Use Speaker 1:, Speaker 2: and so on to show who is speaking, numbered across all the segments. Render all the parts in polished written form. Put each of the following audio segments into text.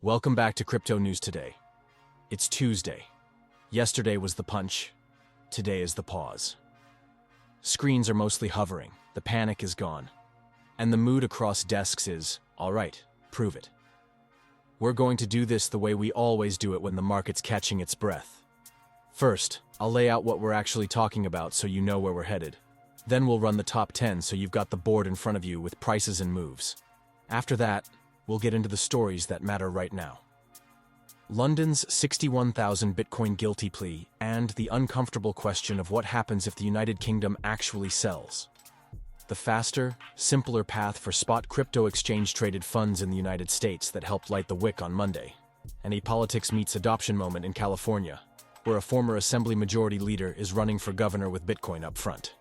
Speaker 1: Welcome back to Crypto News Today. It's Tuesday. Yesterday was the punch. Today is the pause. Screens are mostly hovering, the panic is gone, and the mood across desks is, all right, prove it. We're going to do this the way we always do it when the market's catching its breath. First, I'll lay out what we're actually talking about so you know where we're headed. Then we'll run the top 10 so you've got the board in front of you with prices and moves. After that, we'll get into the stories that matter right now. London's 61,000 Bitcoin guilty plea and the uncomfortable question of what happens if the United Kingdom actually sells. The faster, simpler path for spot crypto exchange-traded funds in the United States that helped light the wick on Monday. And a politics meets adoption moment in California, where a former Assembly Majority Leader is running for governor with Bitcoin up front.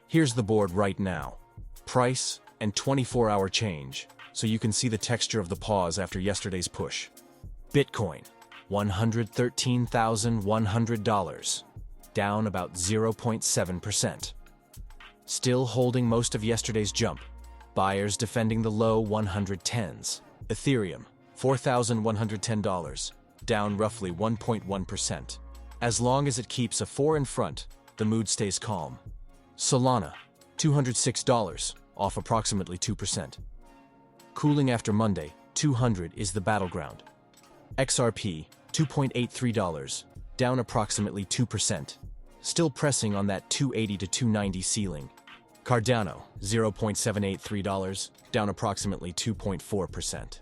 Speaker 1: Here's the board right now. Price and 24-hour change, so you can see the texture of the pause after yesterday's push. Bitcoin, $113,100, down about 0.7%. Still holding most of yesterday's jump, buyers defending the low 110s. Ethereum, $4,110, down roughly 1.1%. As long as it keeps a 4 in front, the mood stays calm. Solana, $206, off approximately 2%. Cooling after Monday, 200 is the battleground. XRP, $2.83, down approximately 2%, still pressing on that 280 to 290 ceiling. Cardano, $0.783, down approximately 2.4%.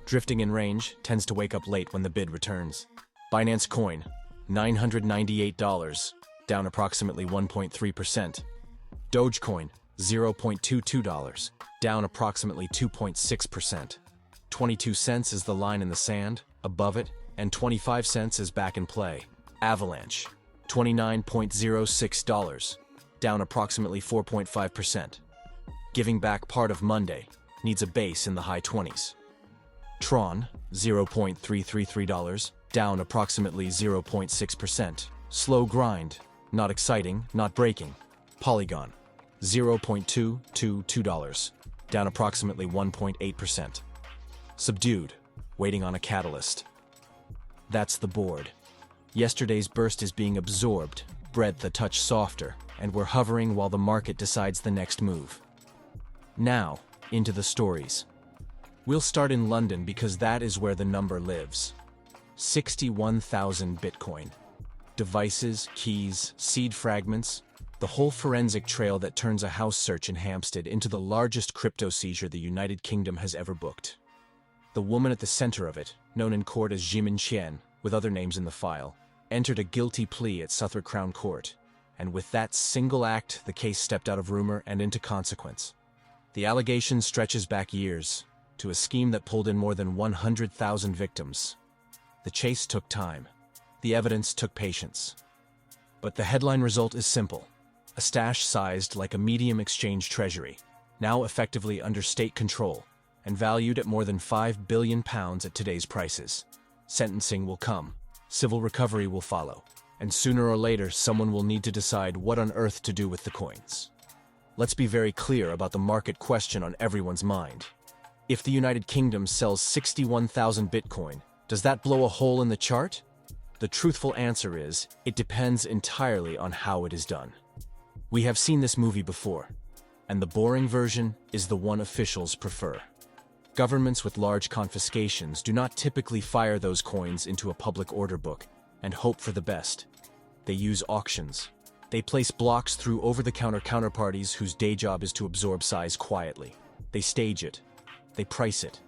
Speaker 1: Drifting in range, tends to wake up late when the bid returns. Binance Coin, $998, down approximately 1.3%. Dogecoin, $0.22, down approximately 2.6%. 22 cents is the line in the sand, above it, and 25 cents is back in play. Avalanche, $29.06, down approximately 4.5%. Giving back part of Monday, needs a base in the high 20s. Tron, $0.333, down approximately 0.6%. Slow grind, not exciting, not breaking. Polygon, $0.222, down approximately 1.8%. Subdued, waiting on a catalyst. That's the board. Yesterday's burst is being absorbed, breadth a touch softer, and we're hovering while the market decides the next move. Now, into the stories. We'll start in London because that is where the number lives. 61,000 Bitcoin. Devices, keys, seed fragments, the whole forensic trail that turns a house search in Hampstead into the largest crypto seizure the United Kingdom has ever booked. The woman at the center of it, known in court as Jimin Qian, with other names in the file, entered a guilty plea at Southwark Crown Court, and with that single act, the case stepped out of rumor and into consequence. The allegation stretches back years, to a scheme that pulled in more than 100,000 victims. The chase took time. The evidence took patience. But the headline result is simple. A stash sized like a medium exchange treasury, now effectively under state control, and valued at more than £5 billion at today's prices. Sentencing will come, civil recovery will follow, and sooner or later someone will need to decide what on earth to do with the coins. Let's be very clear about the market question on everyone's mind. If the United Kingdom sells 61,000 Bitcoin, does that blow a hole in the chart? The truthful answer is, it depends entirely on how it is done. We have seen this movie before, and the boring version is the one officials prefer. Governments with large confiscations do not typically fire those coins into a public order book and hope for the best. They use auctions. They place blocks through over-the-counter counterparties whose day job is to absorb size quietly. They stage it. They price it.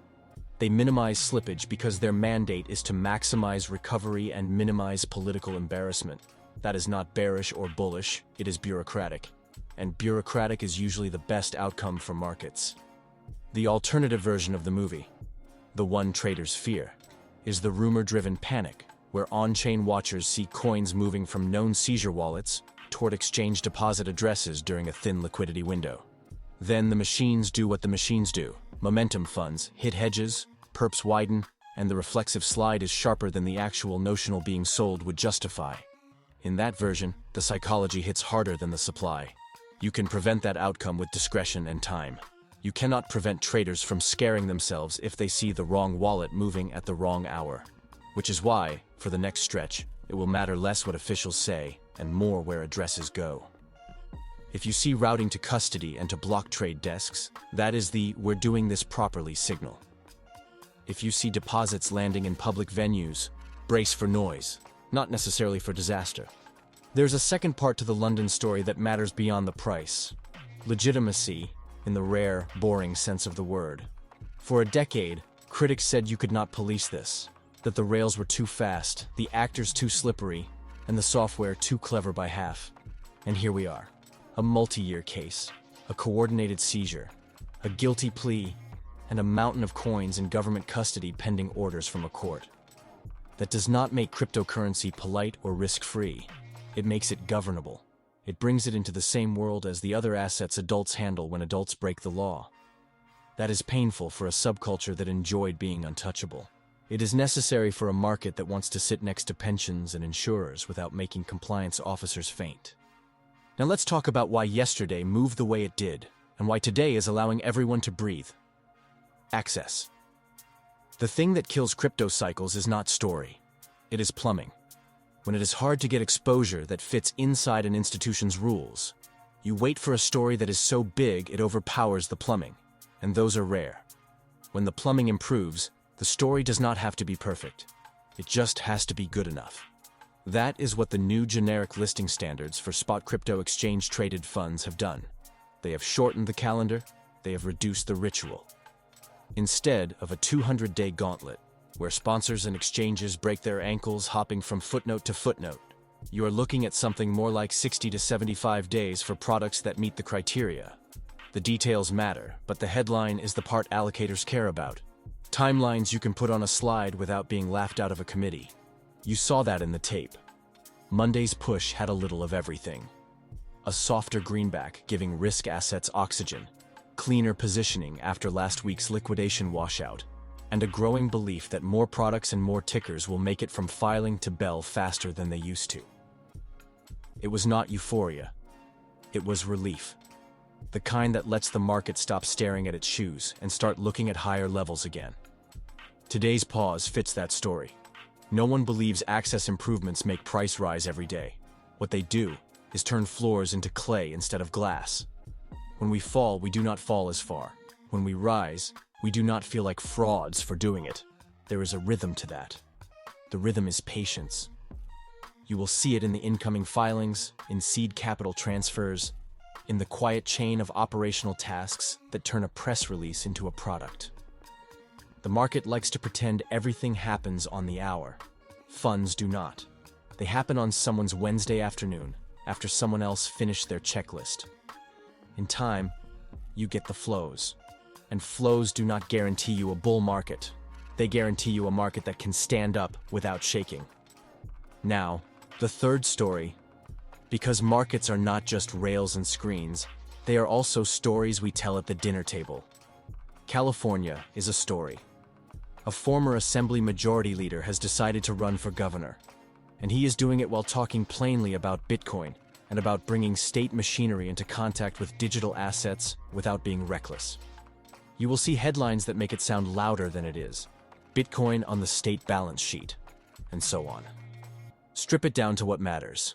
Speaker 1: They minimize slippage because their mandate is to maximize recovery and minimize political embarrassment. That is not bearish or bullish, it is bureaucratic. And bureaucratic is usually the best outcome for markets. The alternative version of the movie, the one traders fear, is the rumor-driven panic, where on-chain watchers see coins moving from known seizure wallets toward exchange deposit addresses during a thin liquidity window. Then the machines do what the machines do. Momentum funds hit hedges, perps widen, and the reflexive slide is sharper than the actual notional being sold would justify. In that version, the psychology hits harder than the supply. You can prevent that outcome with discretion and time. You cannot prevent traders from scaring themselves if they see the wrong wallet moving at the wrong hour. Which is why, for the next stretch, it will matter less what officials say and more where addresses go. If you see routing to custody and to block trade desks, that is the "we're doing this properly" signal. If you see deposits landing in public venues, brace for noise, not necessarily for disaster. There's a second part to the London story that matters beyond the price. Legitimacy, in the rare, boring sense of the word. For a decade, critics said you could not police this, that the rails were too fast, the actors too slippery, and the software too clever by half. And here we are. A multi-year case, a coordinated seizure, a guilty plea, and a mountain of coins in government custody pending orders from a court. That does not make cryptocurrency polite or risk-free. It makes it governable. It brings it into the same world as the other assets adults handle when adults break the law. That is painful for a subculture that enjoyed being untouchable. It is necessary for a market that wants to sit next to pensions and insurers without making compliance officers faint. Now let's talk about why yesterday moved the way it did, and why today is allowing everyone to breathe. Access. The thing that kills crypto cycles is not story. It is plumbing. When it is hard to get exposure that fits inside an institution's rules, you wait for a story that is so big it overpowers the plumbing, and those are rare. When the plumbing improves, the story does not have to be perfect. It just has to be good enough. That is what the new generic listing standards for spot crypto exchange-traded funds have done. They have shortened the calendar, they have reduced the ritual. Instead of a 200-day gauntlet, where sponsors and exchanges break their ankles hopping from footnote to footnote, you are looking at something more like 60 to 75 days for products that meet the criteria. The details matter, but the headline is the part allocators care about. Timelines you can put on a slide without being laughed out of a committee. You saw that in the tape. Monday's push had a little of everything. A softer greenback giving risk assets oxygen, cleaner positioning after last week's liquidation washout, and a growing belief that more products and more tickers will make it from filing to bell faster than they used to. It was not euphoria. It was relief. The kind that lets the market stop staring at its shoes and start looking at higher levels again. Today's pause fits that story. No one believes access improvements make price rise every day. What they do is turn floors into clay instead of glass. When we fall, we do not fall as far. When we rise, we do not feel like frauds for doing it. There is a rhythm to that. The rhythm is patience. You will see it in the incoming filings, in seed capital transfers, in the quiet chain of operational tasks that turn a press release into a product. The market likes to pretend everything happens on the hour. Funds do not. They happen on someone's Wednesday afternoon, after someone else finished their checklist. In time, you get the flows. And flows do not guarantee you a bull market. They guarantee you a market that can stand up without shaking. Now, the third story. Because markets are not just rails and screens, they are also stories we tell at the dinner table. California is a story. A former Assembly Majority Leader has decided to run for governor, and he is doing it while talking plainly about Bitcoin and about bringing state machinery into contact with digital assets without being reckless. You will see headlines that make it sound louder than it is. Bitcoin on the state balance sheet, and so on. Strip it down to what matters.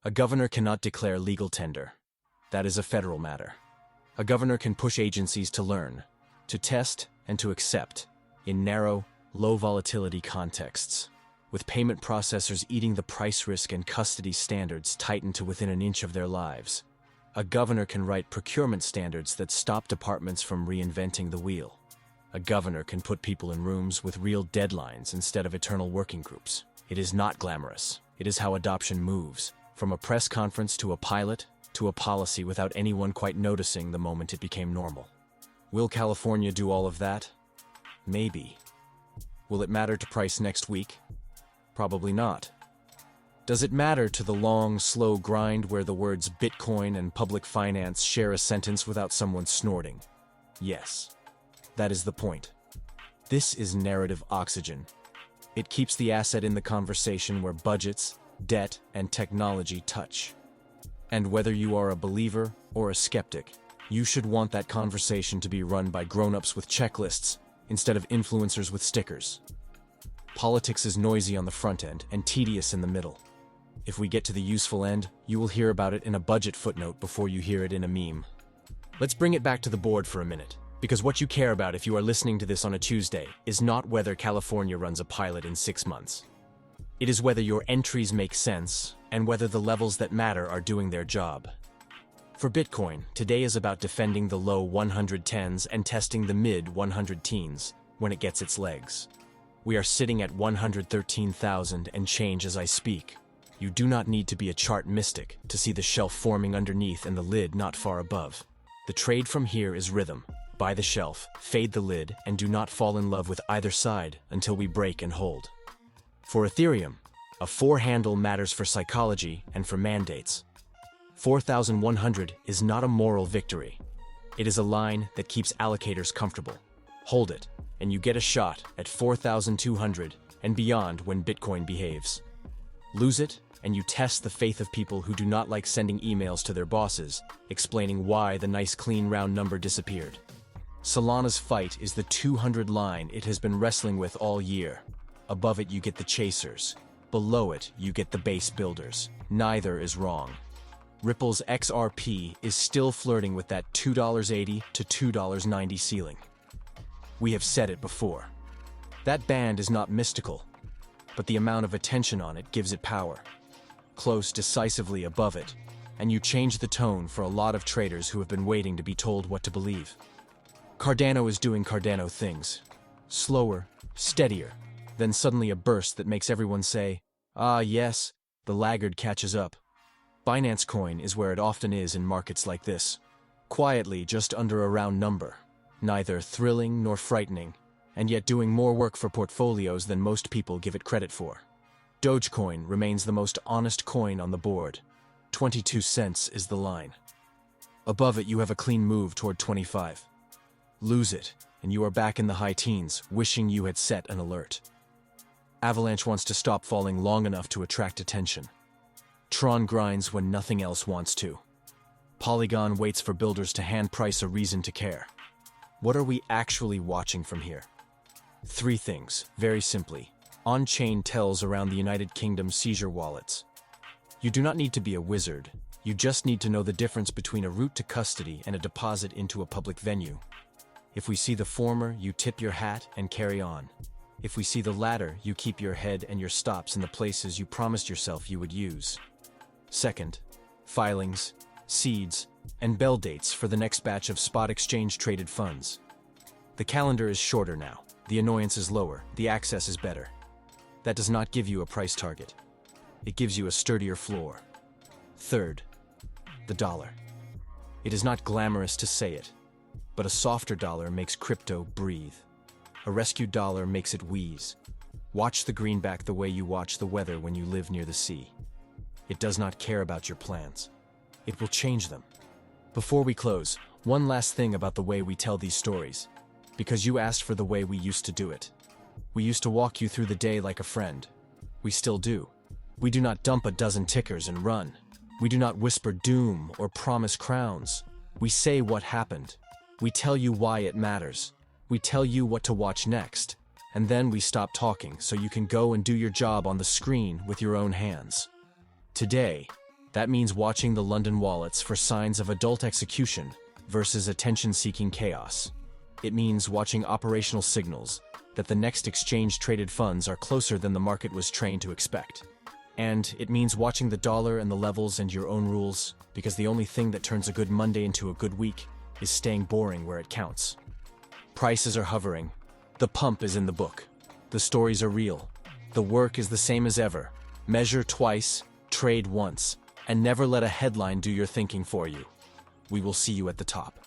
Speaker 1: A governor cannot declare legal tender. That is a federal matter. A governor can push agencies to learn, to test, and to accept, in narrow, low-volatility contexts, with payment processors eating the price risk and custody standards tightened to within an inch of their lives. A governor can write procurement standards that stop departments from reinventing the wheel. A governor can put people in rooms with real deadlines instead of eternal working groups. It is not glamorous. It is how adoption moves, from a press conference to a pilot to a policy without anyone quite noticing the moment it became normal. Will California do all of that? Maybe. Will it matter to price next week? Probably not. Does it matter to the long, slow grind where the words Bitcoin and public finance share a sentence without someone snorting? Yes. That is the point. This is narrative oxygen. It keeps the asset in the conversation where budgets, debt, and technology touch. And whether you are a believer or a skeptic, You should want that conversation to be run by grown-ups with checklists instead of influencers with stickers. Politics is noisy on the front end and tedious in the middle. If we get to the useful end, you will hear about it in a budget footnote before you hear it in a meme. Let's bring it back to the board for a minute, because what you care about if you are listening to this on a Tuesday is not whether California runs a pilot in 6 months. It is whether your entries make sense and whether the levels that matter are doing their job. For Bitcoin, today is about defending the low 110s and testing the mid 100 teens when it gets its legs. We are sitting at 113,000 and change as I speak. You do not need to be a chart mystic to see the shelf forming underneath and the lid not far above. The trade from here is rhythm. Buy the shelf, fade the lid, and do not fall in love with either side until we break and hold. For Ethereum, a 4 handle matters for psychology and for mandates. 4,100 is not a moral victory. It is a line that keeps allocators comfortable. Hold it, and you get a shot at 4,200 and beyond when Bitcoin behaves. Lose it, and you test the faith of people who do not like sending emails to their bosses, explaining why the nice clean round number disappeared. Solana's fight is the 200 line it has been wrestling with all year. Above it you get the chasers. Below it you get the base builders. Neither is wrong. Ripple's XRP is still flirting with that $2.80 to $2.90 ceiling. We have said it before. That band is not mystical, but the amount of attention on it gives it power. Close decisively above it, and you change the tone for a lot of traders who have been waiting to be told what to believe. Cardano is doing Cardano things. Slower, steadier, then suddenly a burst that makes everyone say, "Ah yes," the laggard catches up. Binance Coin is where it often is in markets like this. Quietly just under a round number. Neither thrilling nor frightening, and yet doing more work for portfolios than most people give it credit for. Dogecoin remains the most honest coin on the board. 22 cents is the line. Above it you have a clean move toward 25. Lose it, and you are back in the high teens, wishing you had set an alert. Avalanche wants to stop falling long enough to attract attention. Tron grinds when nothing else wants to. Polygon waits for builders to hand price a reason to care. What are we actually watching from here? 3 things, very simply. On-chain tells around the United Kingdom seizure wallets. You do not need to be a wizard. You just need to know the difference between a route to custody and a deposit into a public venue. If we see the former, you tip your hat and carry on. If we see the latter, you keep your head and your stops in the places you promised yourself you would use. Second, filings, seeds, and bell dates for the next batch of spot exchange-traded funds. The calendar is shorter now, the annoyance is lower, the access is better. That does not give you a price target. It gives you a sturdier floor. Third, the dollar. It is not glamorous to say it, but a softer dollar makes crypto breathe. A rescued dollar makes it wheeze. Watch the greenback the way you watch the weather when you live near the sea. It does not care about your plans. It will change them. Before we close, one last thing about the way we tell these stories, because you asked for the way we used to do it. We used to walk you through the day like a friend. We still do. We do not dump a dozen tickers and run. We do not whisper doom or promise crowns. We say what happened. We tell you why it matters. We tell you what to watch next. And then we stop talking so you can go and do your job on the screen with your own hands. Today, that means watching the London wallets for signs of adult execution versus attention-seeking chaos. It means watching operational signals that the next exchange-traded funds are closer than the market was trained to expect. And it means watching the dollar and the levels and your own rules, because the only thing that turns a good Monday into a good week is staying boring where it counts. Prices are hovering. The pump is in the book. The stories are real. The work is the same as ever. Measure twice, trade once, and never let a headline do your thinking for you. We will see you at the top.